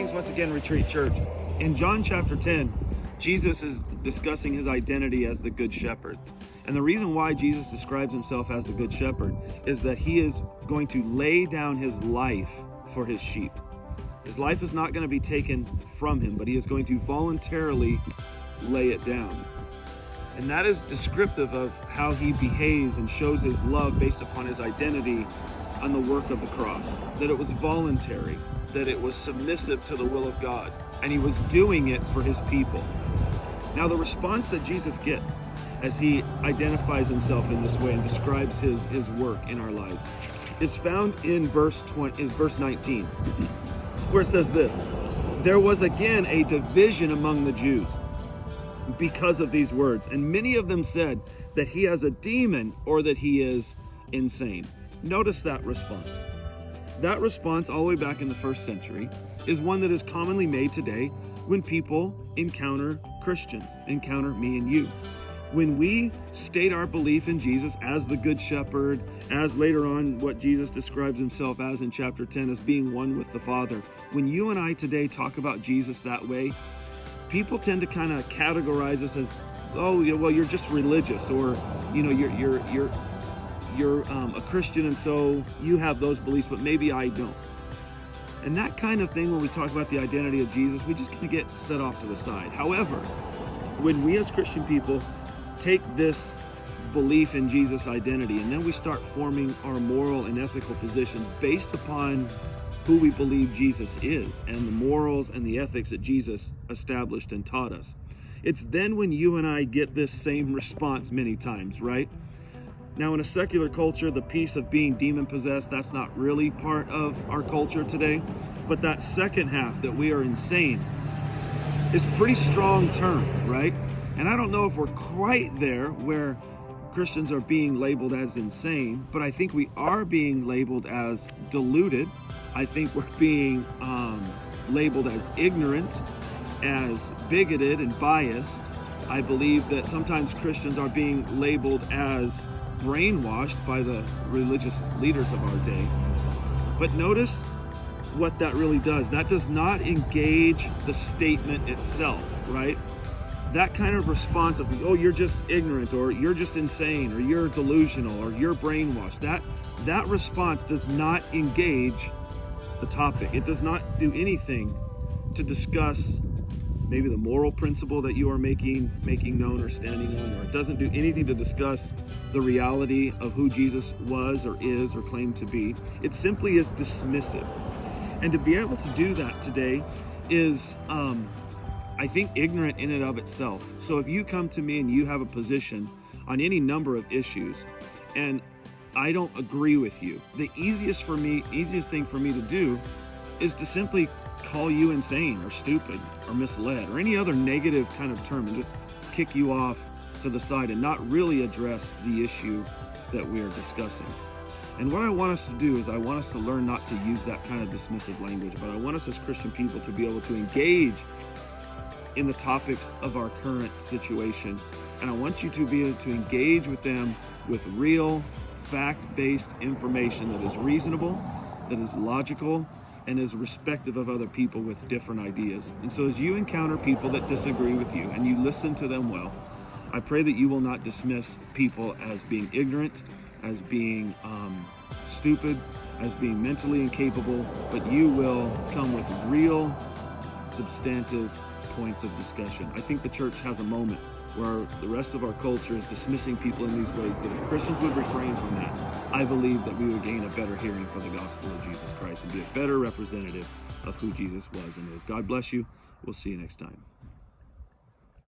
Greetings once again, Retreat Church. In John chapter 10, Jesus is discussing his identity as the Good Shepherd. And the reason why Jesus describes himself as the Good Shepherd is that he is going to lay down his life for his sheep. His life is not going to be taken from him, but he is going to voluntarily lay it down. And that is descriptive of how he behaves and shows his love based upon his identity on the work of the cross. That it was voluntary, that it was submissive to the will of God, and he was doing it for his people. Now the response that Jesus gets as he identifies himself in this way and describes his work in our lives is found in verse 19, where it says this: "There was again a division among the Jews because of these words, and many of them said that he has a demon or that he is insane." Notice that response. That response, all the way back in the first century, is one that is commonly made today when people encounter Christians, encounter me and you. When we state our belief in Jesus as the Good Shepherd, as later on what Jesus describes himself as in chapter 10 as being one with the Father, when you and I today talk about Jesus that way, people tend to kind of categorize us as, oh, well, you're just religious, or you're a Christian and so you have those beliefs, but maybe I don't. And that kind of thing, when we talk about the identity of Jesus, we just kind of get set off to the side. However, when we as Christian people take this belief in Jesus' identity and then we start forming our moral and ethical positions based upon who we believe Jesus is and the morals and the ethics that Jesus established and taught us, it's then when you and I get this same response many times, right? Now, in a secular culture, the piece of being demon-possessed, that's not really part of our culture today. But that second half, that we are insane, is a pretty strong term, right? And I don't know if we're quite there where Christians are being labeled as insane, but I think we are being labeled as deluded. I think we're being labeled as ignorant, as bigoted and biased. I believe that sometimes Christians are being labeled as brainwashed by the religious leaders of our day. But notice what that really does. That does not engage the statement itself, right? That kind of response of, oh, you're just ignorant, or you're just insane, or you're delusional, or you're brainwashed, that response does not engage the topic. It does not do anything to discuss maybe the moral principle that you are making known or standing on, or it doesn't do anything to discuss the reality of who Jesus was or is or claimed to be. It simply is dismissive. And to be able to do that today is, I think, ignorant in and of itself. So if you come to me and you have a position on any number of issues and I don't agree with you, the easiest thing for me to do is to simply call you insane or stupid or misled or any other negative kind of term and just kick you off to the side and not really address the issue that we are discussing. And what I want us to do is I want us to learn not to use that kind of dismissive language, but I want us as Christian people to be able to engage in the topics of our current situation. And I want you to be able to engage with them with real fact-based information that is reasonable, that is logical, and is respective of other people with different ideas. And so as you encounter people that disagree with you and you listen to them well, I pray that you will not dismiss people as being ignorant, as being stupid, as being mentally incapable, but you will come with real, substantive points of discussion. I think the church has a moment where the rest of our culture is dismissing people in these ways, that if Christians would refrain from that, I believe that we would gain a better hearing for the gospel of Jesus Christ and be a better representative of who Jesus was and is. God bless you. We'll see you next time.